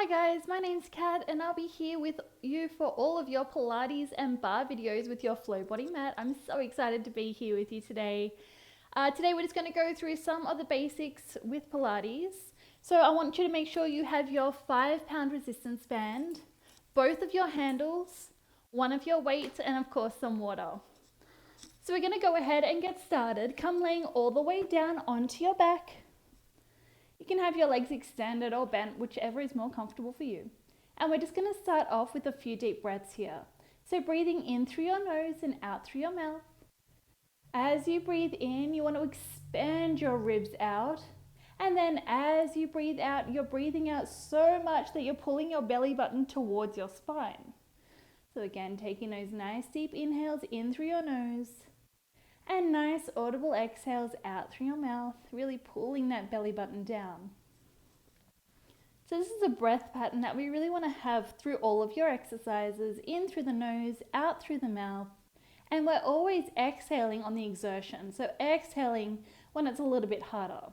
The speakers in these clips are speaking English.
Hi guys, my name's Kat and I'll be here with you for all of your Pilates and Barre videos with your Flobody mat. I'm so excited to be here with you today. Today we're just going to go through some of the basics with Pilates. So I want you to make sure you have your 5-pound resistance band, both of your handles, one of your weights, and of course some water. So we're going to go ahead and get started. Come laying all the way down onto your back. You can have your legs extended or bent, whichever is more comfortable for you. And we're just going to start off with a few deep breaths here. So breathing in through your nose and out through your mouth. As you breathe in, you want to expand your ribs out. And then as you breathe out, you're breathing out so much that you're pulling your belly button towards your spine. So again, taking those nice deep inhales in through your nose. And nice audible exhales out through your mouth, really pulling that belly button down. So this is a breath pattern that we really want to have through all of your exercises, in through the nose, out through the mouth. And we're always exhaling on the exertion, so exhaling when it's a little bit harder.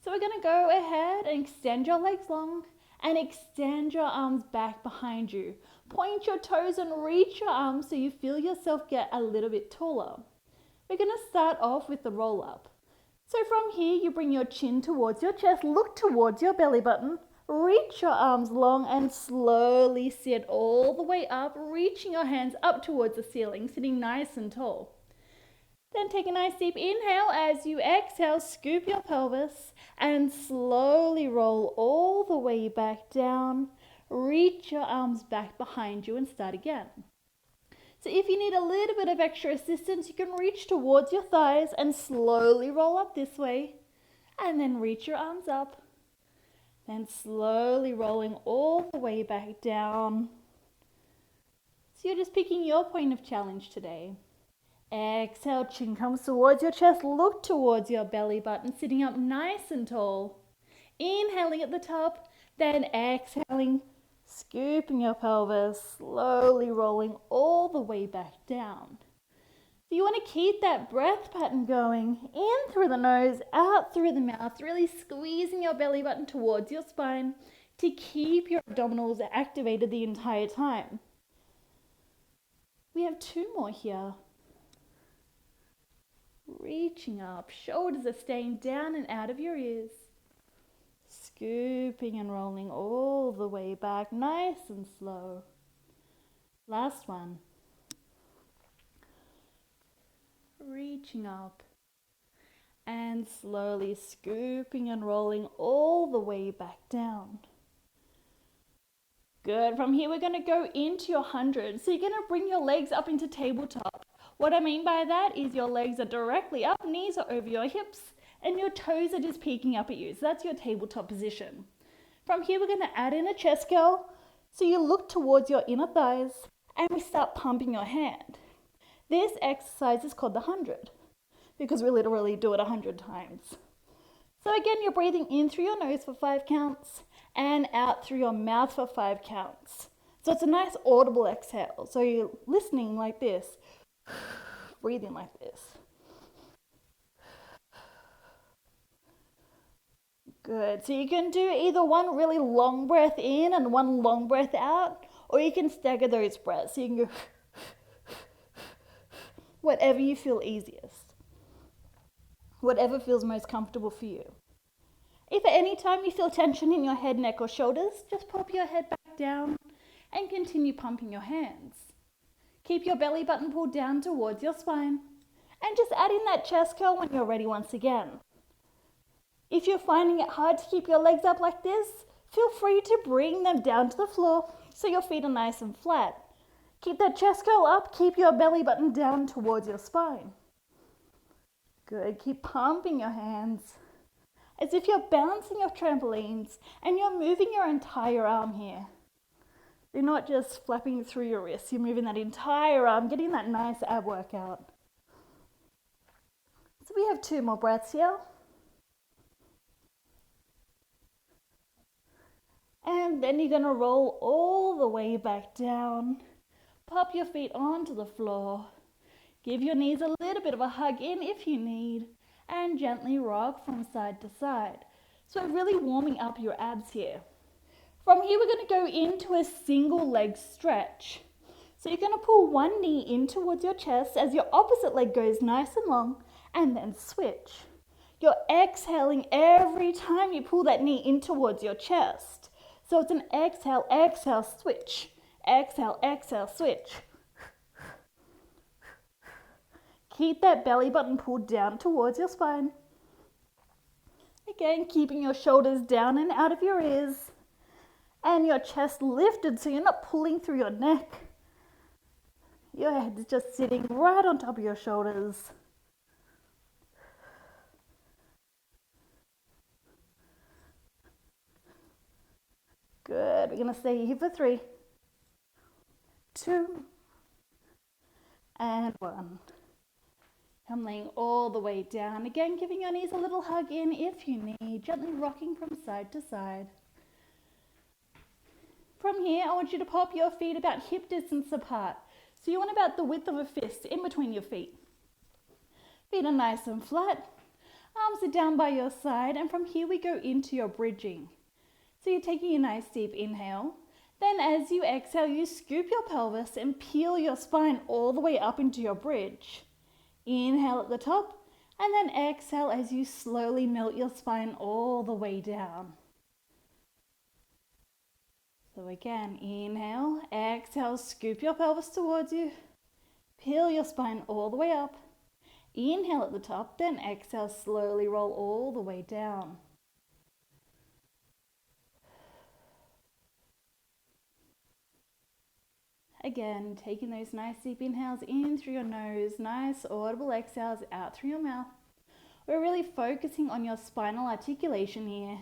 So we're going to go ahead and extend your legs long and extend your arms back behind you. Point your toes and reach your arms so you feel yourself get a little bit taller. We're going to start off with the roll up. So from here, you bring your chin towards your chest, look towards your belly button, reach your arms long and slowly sit all the way up, reaching your hands up towards the ceiling, sitting nice and tall. Then take a nice deep inhale. As you exhale, scoop your pelvis and slowly roll all the way back down. Reach your arms back behind you and start again. So if you need a little bit of extra assistance, you can reach towards your thighs and slowly roll up this way. And then reach your arms up. Then slowly rolling all the way back down. So you're just picking your point of challenge today. Exhale, chin comes towards your chest, look towards your belly button, sitting up nice and tall. Inhaling at the top, then exhaling, scooping your pelvis, slowly rolling all the way back down. So you want to keep that breath pattern going, in through the nose, out through the mouth, really squeezing your belly button towards your spine to keep your abdominals activated the entire time. We have 2 more here. Reaching up, shoulders are staying down and out of your ears. Scooping and rolling all the way back, nice and slow. Last one. Reaching up and slowly scooping and rolling all the way back down. Good. From here, we're going to go into your 100. So you're going to bring your legs up into tabletop. What I mean by that is your legs are directly up, knees are over your hips, and your toes are just peeking up at you. So that's your tabletop position. From here, we're going to add in a chest curl. So you look towards your inner thighs and we start pumping your hand. This exercise is called the 100 because we literally do it 100 times. So again, you're breathing in through your nose for 5 counts and out through your mouth for 5 counts. So it's a nice audible exhale. So you're listening like this, breathing like this. Good. So you can do either one really long breath in and one long breath out, or you can stagger those breaths. So you can go whatever you feel easiest, whatever feels most comfortable for you. If at any time you feel tension in your head, neck, or shoulders, just pop your head back down and continue pumping your hands. Keep your belly button pulled down towards your spine and just add in that chest curl when you're ready once again. If you're finding it hard to keep your legs up like this, feel free to bring them down to the floor so your feet are nice and flat. Keep that chest curl up, keep your belly button down towards your spine. Good, keep pumping your hands as if you're bouncing off trampolines and you're moving your entire arm here. You're not just flapping through your wrists, you're moving that entire arm, getting that nice ab workout. So we have 2 more breaths here. And then you're going to roll all the way back down. Pop your feet onto the floor. Give your knees a little bit of a hug in if you need. And gently rock from side to side. So really warming up your abs here. From here, we're going to go into a single leg stretch. So you're going to pull one knee in towards your chest as your opposite leg goes nice and long, and then switch. You're exhaling every time you pull that knee in towards your chest. So it's an exhale, exhale, switch. Exhale, exhale, switch. Keep that belly button pulled down towards your spine. Again, keeping your shoulders down and out of your ears. And your chest lifted so you're not pulling through your neck. Your head is just sitting right on top of your shoulders. Good. We're going to stay here for 3, 2, and 1. Come laying all the way down. Again, giving your knees a little hug in if you need. Gently rocking from side to side. From here, I want you to pop your feet about hip distance apart. So you want about the width of a fist in between your feet. Feet are nice and flat. Arms are down by your side. And from here, we go into your bridging. So you're taking a nice deep inhale. Then as you exhale, you scoop your pelvis and peel your spine all the way up into your bridge. Inhale at the top, and then exhale as you slowly melt your spine all the way down. So again, inhale, exhale, scoop your pelvis towards you, peel your spine all the way up. Inhale at the top, then exhale, slowly roll all the way down. Again, taking those nice deep inhales in through your nose, nice audible exhales out through your mouth. We're really focusing on your spinal articulation here.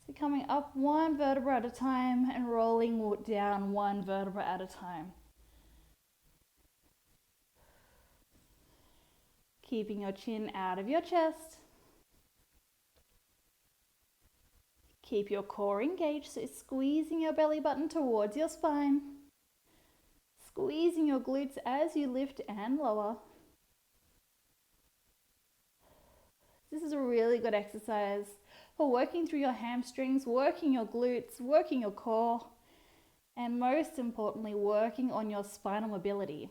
So coming up one vertebra at a time and rolling down one vertebra at a time. Keeping your chin out of your chest. Keep your core engaged, so squeezing your belly button towards your spine. Squeezing your glutes as you lift and lower. This is a really good exercise for working through your hamstrings, working your glutes, working your core, and most importantly, working on your spinal mobility.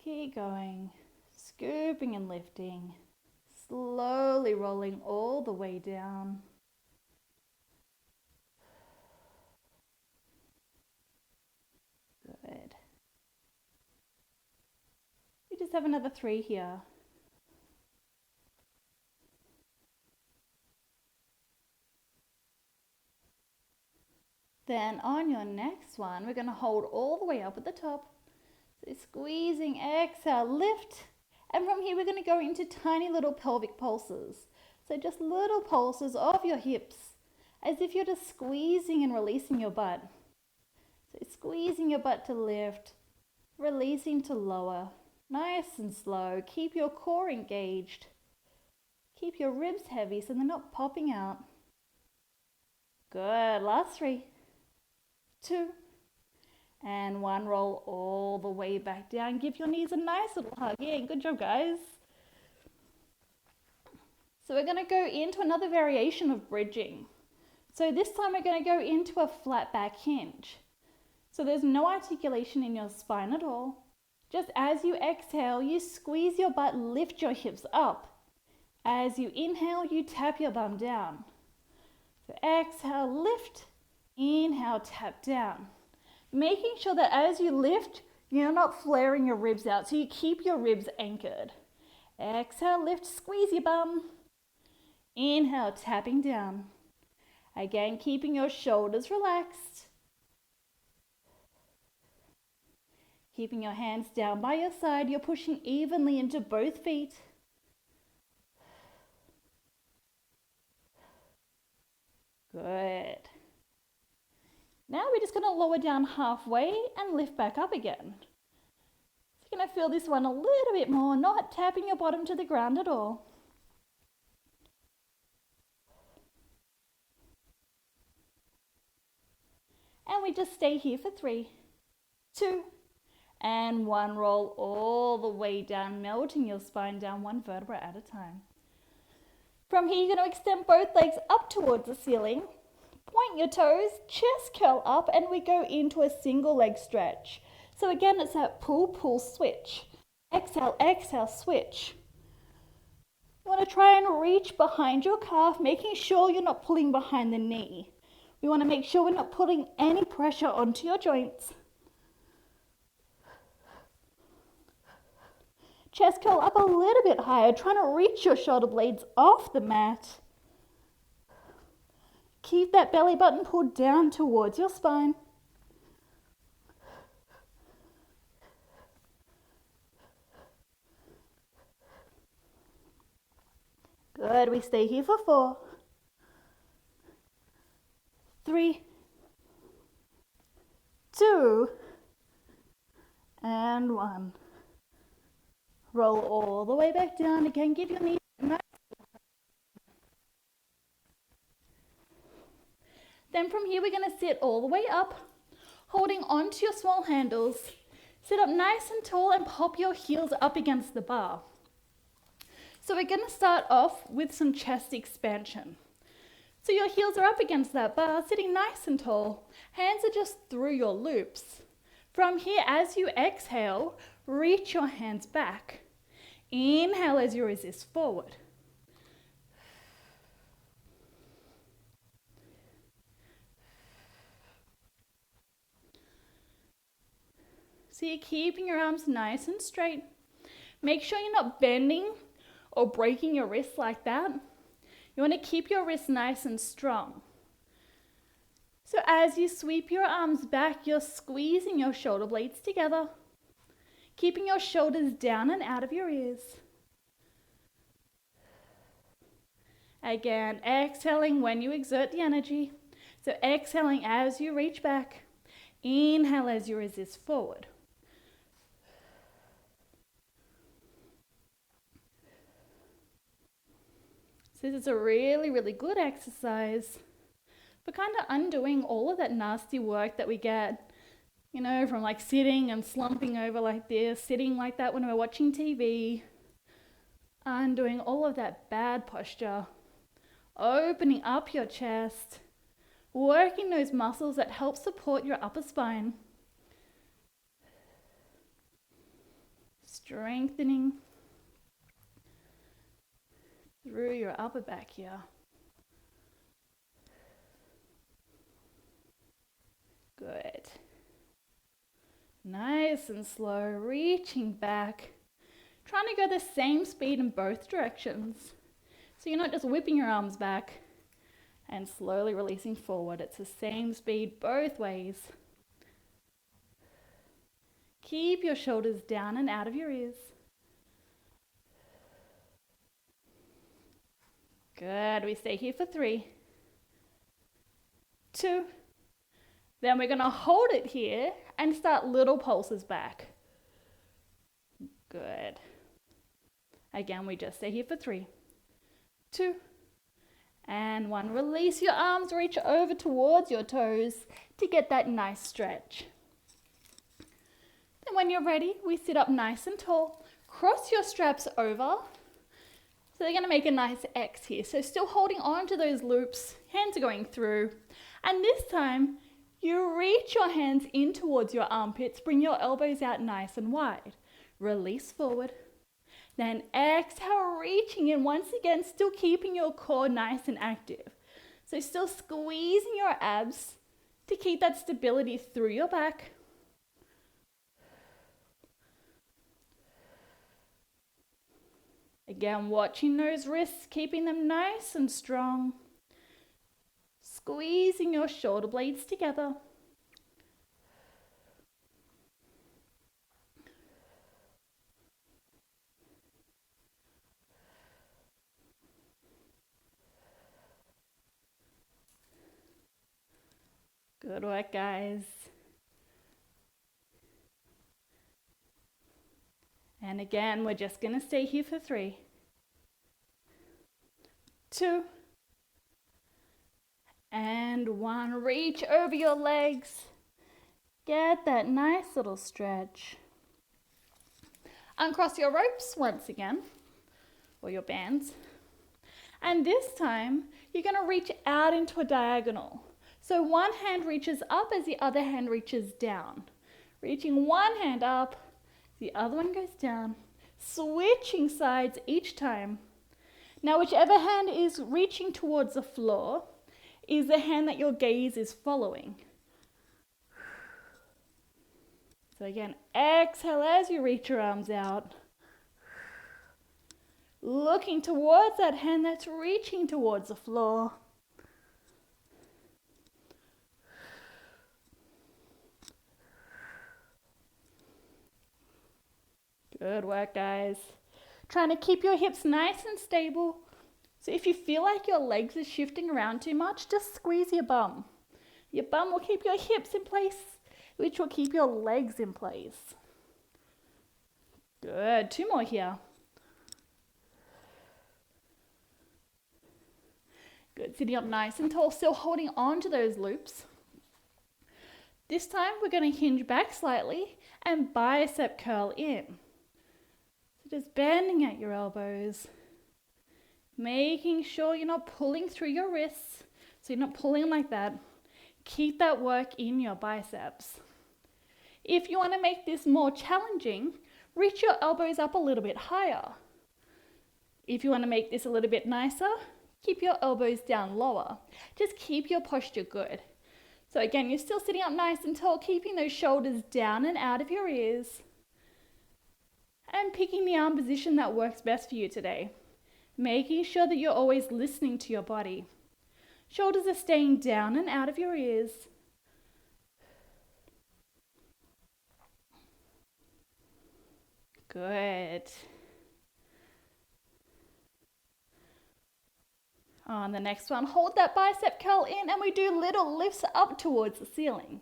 Keep going, scooping and lifting. Slowly rolling all the way down. Good. We just have another 3 here. Then on your next one, we're going to hold all the way up at the top. So squeezing, exhale, lift. And from here, we're going to go into tiny little pelvic pulses. So just little pulses of your hips, as if you're just squeezing and releasing your butt. So squeezing your butt to lift, releasing to lower. Nice and slow. Keep your core engaged. Keep your ribs heavy so they're not popping out. Good. Last 3, 2, and 1. Roll all the way back down. Give your knees a nice little hug. Yeah, good job, guys. So we're going to go into another variation of bridging. So this time we're going to go into a flat back hinge. So there's no articulation in your spine at all. Just as you exhale, you squeeze your butt, lift your hips up. As you inhale, you tap your bum down. So exhale, lift. Inhale, tap down. Making sure that as you lift, you're not flaring your ribs out, so you keep your ribs anchored. Exhale, lift, squeeze your bum. Inhale, tapping down. Again, keeping your shoulders relaxed. Keeping your hands down by your side, you're pushing evenly into both feet. Good. Now we're just going to lower down halfway and lift back up again. So you're going to feel this one a little bit more, not tapping your bottom to the ground at all. And we just stay here for 3, 2, and 1. Roll all the way down, melting your spine down one vertebra at a time. From here, you're going to extend both legs up towards the ceiling. Point your toes, chest curl up, and we go into a single leg stretch. So again, it's that pull, pull, switch. Exhale, exhale, switch. You want to try and reach behind your calf, making sure you're not pulling behind the knee. We want to make sure we're not putting any pressure onto your joints. Chest curl up a little bit higher, trying to reach your shoulder blades off the mat. Keep that belly button pulled down towards your spine. Good, we stay here for 4, 3, 2, and 1. Roll all the way back down. Again, give your knees a nice. Then from here, we're going to sit all the way up, holding onto your small handles. Sit up nice and tall and pop your heels up against the bar. So we're going to start off with some chest expansion. So your heels are up against that bar, sitting nice and tall. Hands are just through your loops. From here, as you exhale, reach your hands back. Inhale as you resist forward. So you're keeping your arms nice and straight. Make sure you're not bending or breaking your wrists like that. You want to keep your wrists nice and strong. So as you sweep your arms back, you're squeezing your shoulder blades together, keeping your shoulders down and out of your ears. Again, exhaling when you exert the energy. So exhaling as you reach back. Inhale as you resist forward. So this is a really, really good exercise for kind of undoing all of that nasty work that we get, you know, from like sitting and slumping over like this, sitting like that when we're watching TV, undoing all of that bad posture, opening up your chest, working those muscles that help support your upper spine, strengthening through your upper back here. Good. Nice and slow, reaching back, trying to go the same speed in both directions. So you're not just whipping your arms back and slowly releasing forward. It's the same speed both ways. Keep your shoulders down and out of your ears. Good, we stay here for 3, 2, then we're going to hold it here and start little pulses back. Good. Again, we just stay here for 3, 2, and 1. Release your arms, reach over towards your toes to get that nice stretch. Then when you're ready, we sit up nice and tall, cross your straps over. So they're going to make a nice X here. So still holding on to those loops, hands are going through. And this time, you reach your hands in towards your armpits, bring your elbows out nice and wide. Release forward. Then exhale, reaching in once again, still keeping your core nice and active. So still squeezing your abs to keep that stability through your back. Again, watching those wrists, keeping them nice and strong. Squeezing your shoulder blades together. Good work, guys. And again, we're just going to stay here for 3, 2, and 1. Reach over your legs. Get that nice little stretch. Uncross your ropes once again, or your bands. And this time, you're going to reach out into a diagonal. So one hand reaches up as the other hand reaches down. Reaching one hand up, the other one goes down. Switching sides each time. Now, whichever hand is reaching towards the floor is the hand that your gaze is following. So again, exhale as you reach your arms out. Looking towards that hand that's reaching towards the floor. Good work, guys. Trying to keep your hips nice and stable. So if you feel like your legs are shifting around too much, just squeeze your bum. Your bum will keep your hips in place, which will keep your legs in place. Good. 2 more here. Good. Sitting up nice and tall, still holding on to those loops. This time we're going to hinge back slightly and bicep curl in. So just bending at your elbows. Making sure you're not pulling through your wrists. So you're not pulling like that. Keep that work in your biceps. If you want to make this more challenging, reach your elbows up a little bit higher. If you want to make this a little bit nicer, keep your elbows down lower. Just keep your posture good. So again, you're still sitting up nice and tall, keeping those shoulders down and out of your ears. And picking the arm position that works best for you today. Making sure that you're always listening to your body. Shoulders are staying down and out of your ears. Good. On the next one, hold that bicep curl in and we do little lifts up towards the ceiling.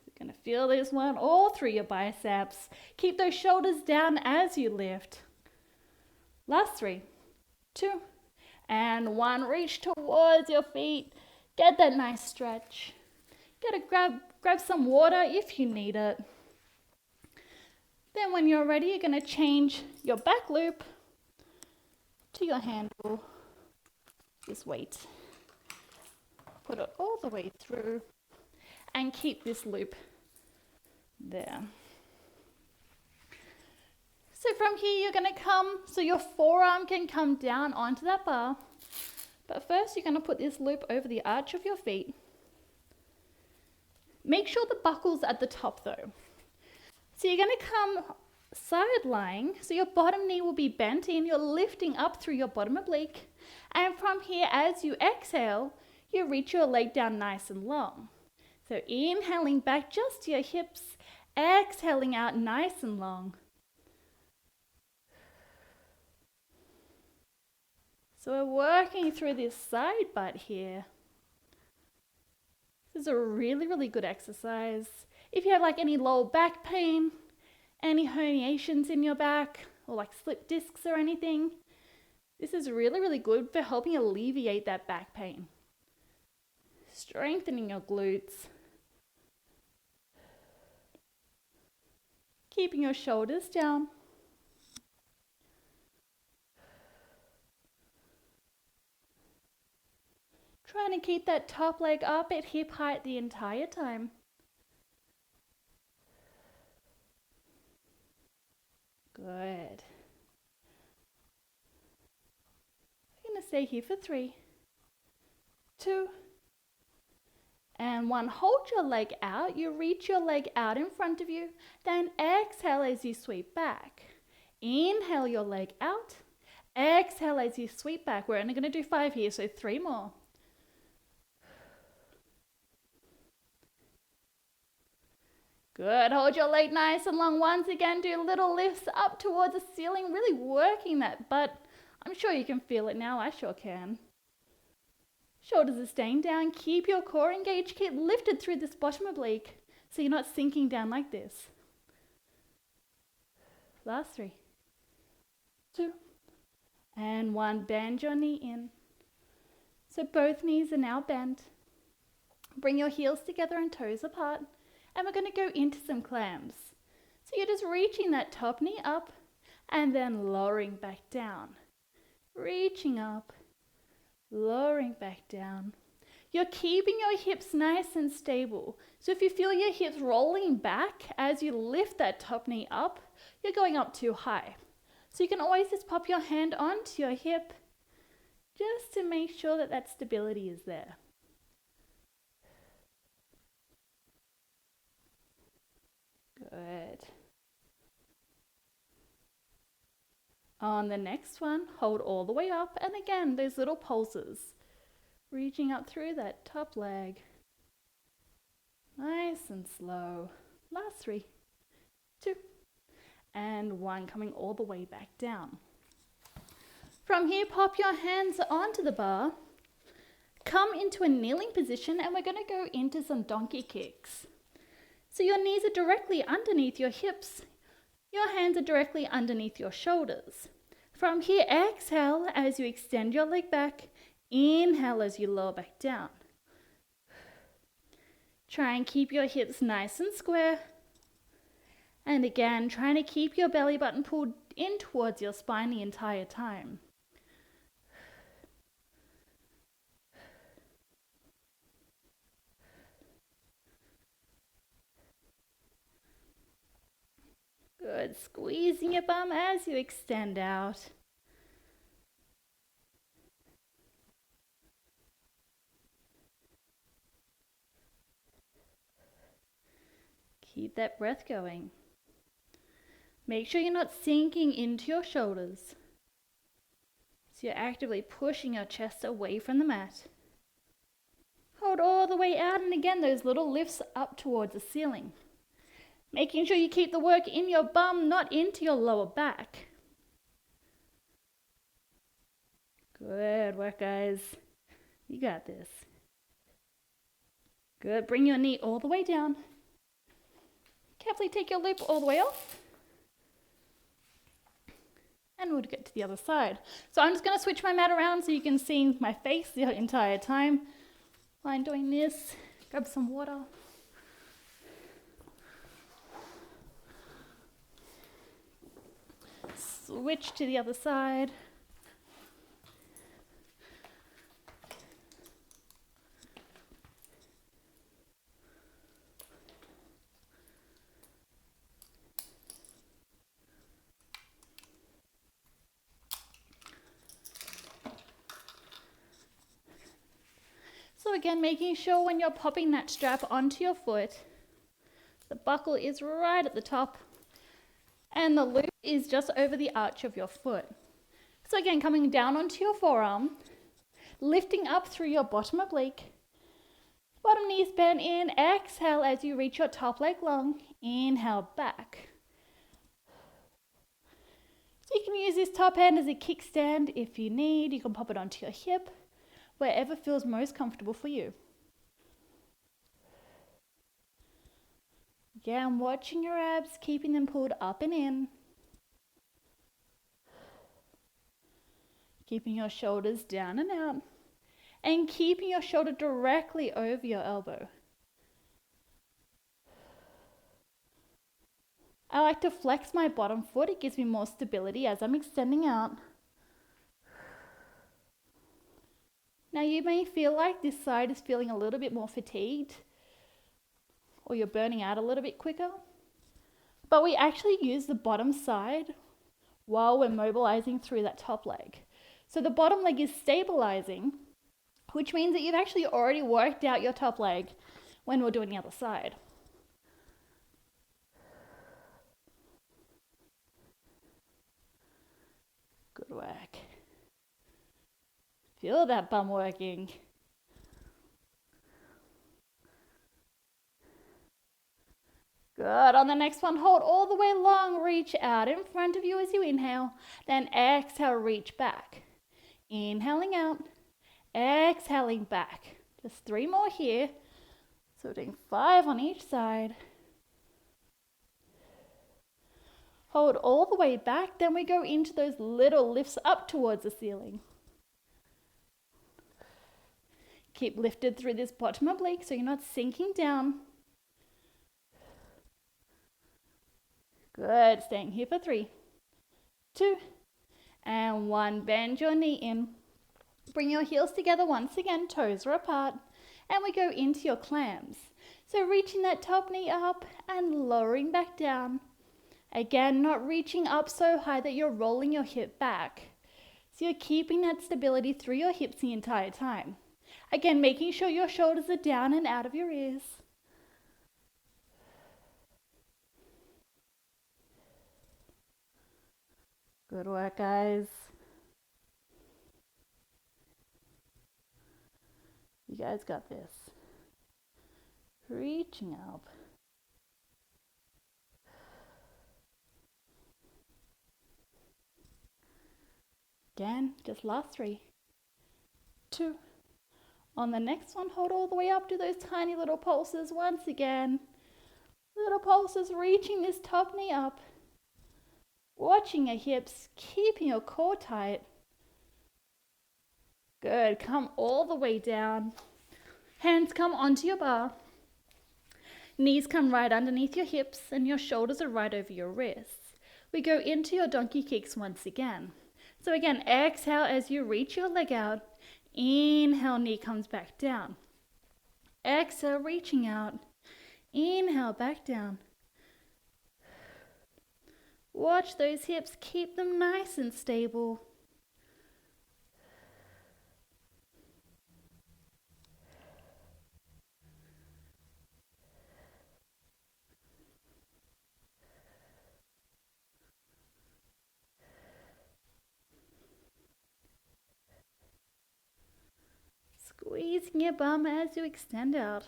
You're going to feel this one all through your biceps. Keep those shoulders down as you lift. Last 3, 2, and 1. Reach towards your feet. Get that nice stretch. Gotta grab some water if you need it. Then when you're ready, you're going to change your back loop to your handle. This weight. Put it all the way through and keep this loop there. So from here, you're going to come, so your forearm can come down onto that bar. But first, you're going to put this loop over the arch of your feet. Make sure the buckle's at the top though. So you're going to come side lying, so your bottom knee will be bent in, you're lifting up through your bottom oblique. And from here, as you exhale, you reach your leg down nice and long. So inhaling back just to your hips, exhaling out nice and long. So we're working through this side butt here. This is a really, really good exercise. If you have like any lower back pain, any herniations in your back, or like slip discs or anything, this is really, really good for helping alleviate that back pain. Strengthening your glutes. Keeping your shoulders down. Trying to keep that top leg up at hip height the entire time. Good. I'm going to stay here for 3, 2, and 1. Hold your leg out. You reach your leg out in front of you. Then exhale as you sweep back. Inhale your leg out. Exhale as you sweep back. We're only going to do 5 here, so 3 more. Good. Hold your leg nice and long. Once again, do little lifts up towards the ceiling, really working that butt. I'm sure you can feel it now. I sure can. Shoulders are staying down. Keep your core engaged. Keep lifted through this bottom oblique so you're not sinking down like this. Last 3, 2, and 1. Bend your knee in. So both knees are now bent. Bring your heels together and toes apart. And we're going to go into some clams. So you're just reaching that top knee up and then lowering back down. Reaching up, lowering back down. You're keeping your hips nice and stable. So if you feel your hips rolling back as you lift that top knee up, you're going up too high. So you can always just pop your hand onto your hip just to make sure that that stability is there. Good. On the next one, hold all the way up, and again, those little pulses. Reaching up through that top leg. Nice and slow. Last 3, 2, and 1, coming all the way back down. From here, pop your hands onto the bar. Come into a kneeling position, and we're going to go into some donkey kicks. So your knees are directly underneath your hips. Your hands are directly underneath your shoulders. From here, exhale as you extend your leg back. Inhale as you lower back down. Try and keep your hips nice and square. And again, trying to keep your belly button pulled in towards your spine the entire time. Good. Squeezing your bum as you extend out. Keep that breath going. Make sure you're not sinking into your shoulders. So you're actively pushing your chest away from the mat. Hold all the way out, and again, those little lifts up towards the ceiling. Making sure you keep the work in your bum, not into your lower back. Good work, guys. You got this. Good. Bring your knee all the way down. Carefully take your loop all the way off. And we'll get to the other side. So I'm just going to switch my mat around so you can see my face the entire time. While I'm doing this, grab some water. Switch to the other side. So again, making sure when you're popping that strap onto your foot, the buckle is right at the top and the loop is just over the arch of your foot. So again, coming down onto your forearm, lifting up through your bottom oblique, bottom knees bend in, exhale as you reach your top leg long, inhale back. So you can use this top hand as a kickstand if you need. You can pop it onto your hip, wherever feels most comfortable for you. Again, watching your abs, keeping them pulled up and in. Keeping your shoulders down and out. And keeping your shoulder directly over your elbow. I like to flex my bottom foot. It gives me more stability as I'm extending out. Now you may feel like this side is feeling a little bit more fatigued or you're burning out a little bit quicker, but we actually use the bottom side while we're mobilizing through that top leg. So the bottom leg is stabilizing, which means that you've actually already worked out your top leg when we're doing the other side. Good work. Feel that bum working. Good. On the next one, hold all the way long. Reach out in front of you as you inhale. Then exhale, reach back. Inhaling out. Exhaling back. Just 3 more here. So we're doing 5 on each side. Hold all the way back. Then we go into those little lifts up towards the ceiling. Keep lifted through this bottom oblique so you're not sinking down. Good. Staying here for 3, 2, and 1. Bend your knee in. Bring your heels together once again, toes are apart, and we go into your clams. So reaching that top knee up and lowering back down. Again, not reaching up so high that you're rolling your hip back. So you're keeping that stability through your hips the entire time. Again, making sure your shoulders are down and out of your ears. Good work, guys. You guys got this. Reaching up. Again, just last 3, 2. On the next one, hold all the way up to those tiny little pulses once again. Little pulses reaching this top knee up. Watching your hips, keeping your core tight. Good, come all the way down. Hands come onto your bar. Knees come right underneath your hips and your shoulders are right over your wrists. We go into your donkey kicks once again. So again, exhale as you reach your leg out. Inhale, knee comes back down. Exhale, reaching out. Inhale, back down. Watch those hips, keep them nice and stable. Squeezing your bum as you extend out.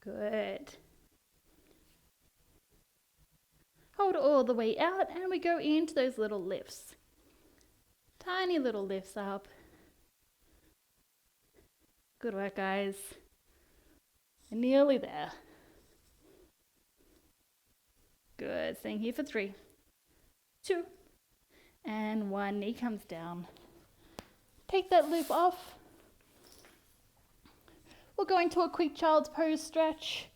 Good. Hold all the way out and we go into those little lifts. Tiny little lifts up. Good work, guys. We're nearly there. Good. Staying here for 3, 2, and 1. Knee comes down. Take that loop off. We'll go into a quick child's pose stretch.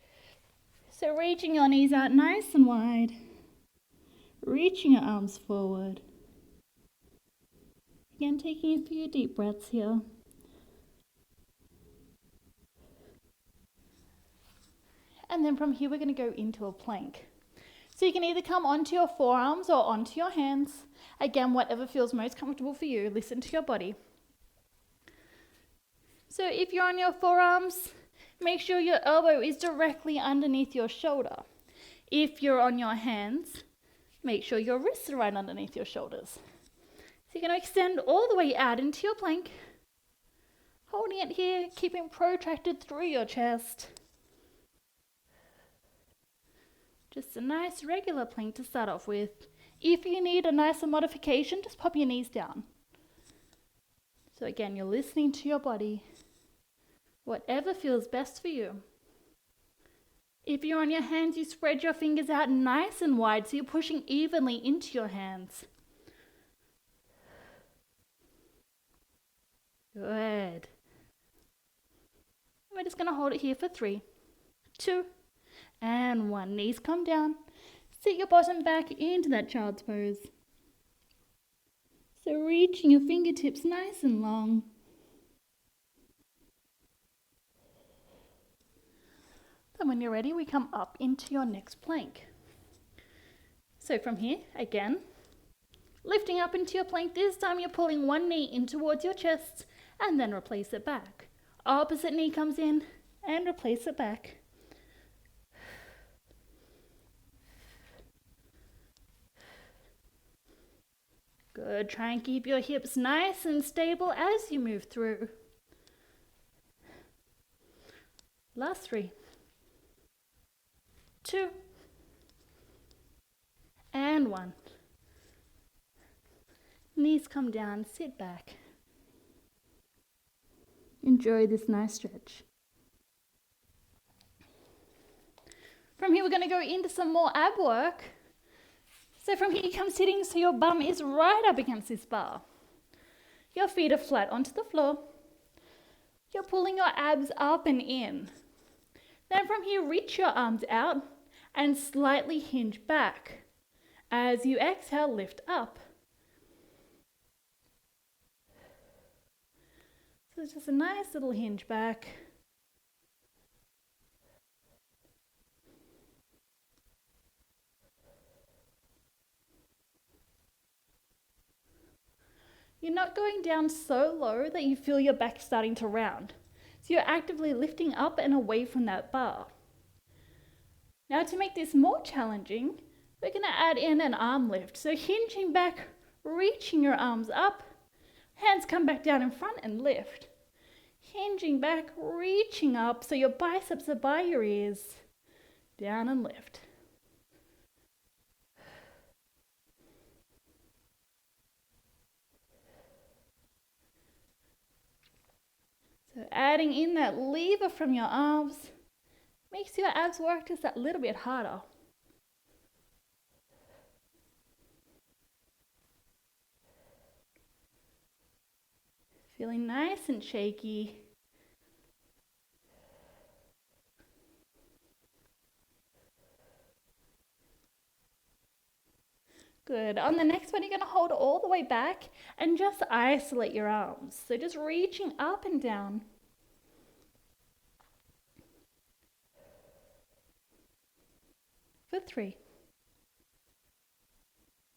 So reaching your knees out nice and wide. Reaching your arms forward. Again, taking a few deep breaths here. And then from here, we're going to go into a plank. So you can either come onto your forearms or onto your hands. Again, whatever feels most comfortable for you. Listen to your body. So if you're on your forearms, make sure your elbow is directly underneath your shoulder. If you're on your hands, make sure your wrists are right underneath your shoulders. So you're going to extend all the way out into your plank, holding it here, keeping protracted through your chest. Just a nice regular plank to start off with. If you need a nicer modification, just pop your knees down. So again, you're listening to your body. Whatever feels best for you. If you're on your hands, you spread your fingers out nice and wide so you're pushing evenly into your hands. Good. We're just going to hold it here for 3, 2, and 1. Knees come down. Sit your bottom back into that child's pose. So reaching your fingertips nice and long. Then when you're ready, we come up into your next plank. So from here, again, lifting up into your plank. This time you're pulling one knee in towards your chest and then replace it back. Opposite knee comes in and replace it back. Good. Try and keep your hips nice and stable as you move through. Last 3, 2, and 1. Knees come down, sit back. Enjoy this nice stretch. From here, we're going to go into some more ab work. So from here, you come sitting so your bum is right up against this bar. Your feet are flat onto the floor. You're pulling your abs up and in. Then from here, reach your arms out and slightly hinge back. As you exhale, lift up. So it's just a nice little hinge back. You're not going down so low that you feel your back starting to round. So you're actively lifting up and away from that bar. Now to make this more challenging, we're going to add in an arm lift. So hinging back, reaching your arms up, hands come back down in front and lift. Hinging back, reaching up so your biceps are by your ears, down and lift. So adding in that lever from your arms makes your abs work just that little bit harder. Feeling nice and shaky. Good. On the next one, you're going to hold all the way back and just isolate your arms. So just reaching up and down. For 3,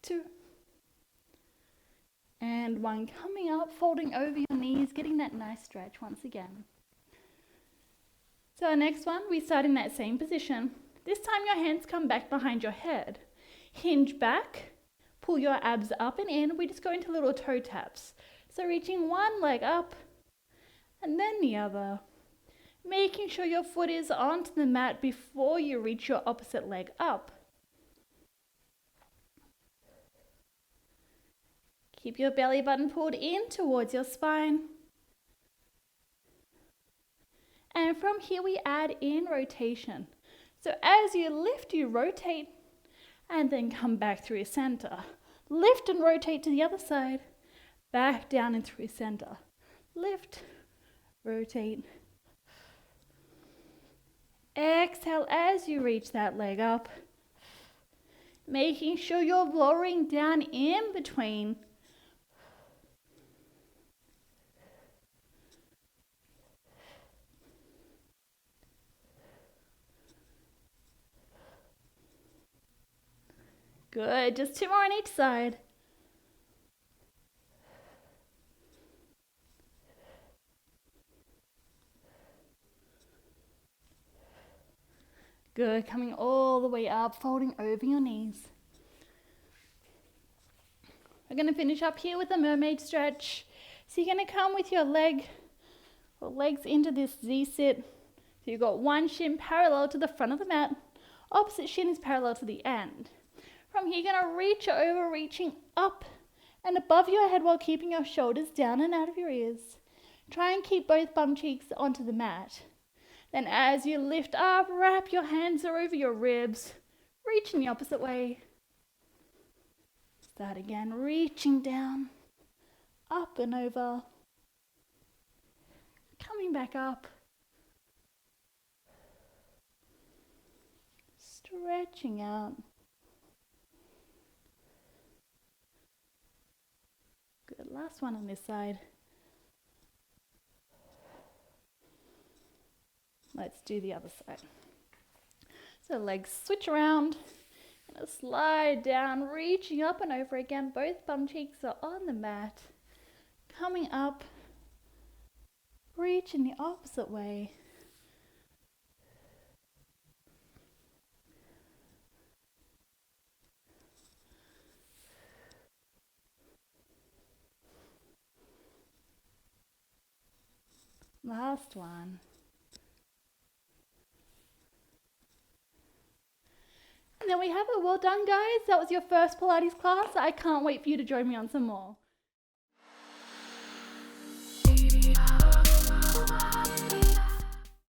2, and 1. Coming up, folding over your knees, getting that nice stretch once again. So our next one, we start in that same position. This time your hands come back behind your head. Hinge back, pull your abs up and in. We just go into little toe taps. So reaching one leg up and then the other. Making sure your foot is onto the mat before you reach your opposite leg up. Keep your belly button pulled in towards your spine. And from here we add in rotation. So as you lift, you rotate and then come back through center. Lift and rotate to the other side. Back down and through center. Lift, rotate. Exhale as you reach that leg up. Making sure you're lowering down in between. Good, just 2 more on each side. Good, coming all the way up, folding over your knees. We're going to finish up here with a mermaid stretch. So you're going to come with your legs into this Z-sit. So you've got one shin parallel to the front of the mat. Opposite shin is parallel to the end. From here, you're going to reach over, reaching up and above your head while keeping your shoulders down and out of your ears. Try and keep both bum cheeks onto the mat. Then as you lift up, wrap your hands over your ribs, reaching the opposite way. Start again, reaching down, up and over, coming back up, stretching out. Good, last one on this side. Let's do the other side. So legs switch around and slide down, reaching up and over again. Both bum cheeks are on the mat. Coming up, reaching the opposite way. Last one. And then we have it. Well done, guys. That was your first Pilates class. I can't wait for you to join me on some more.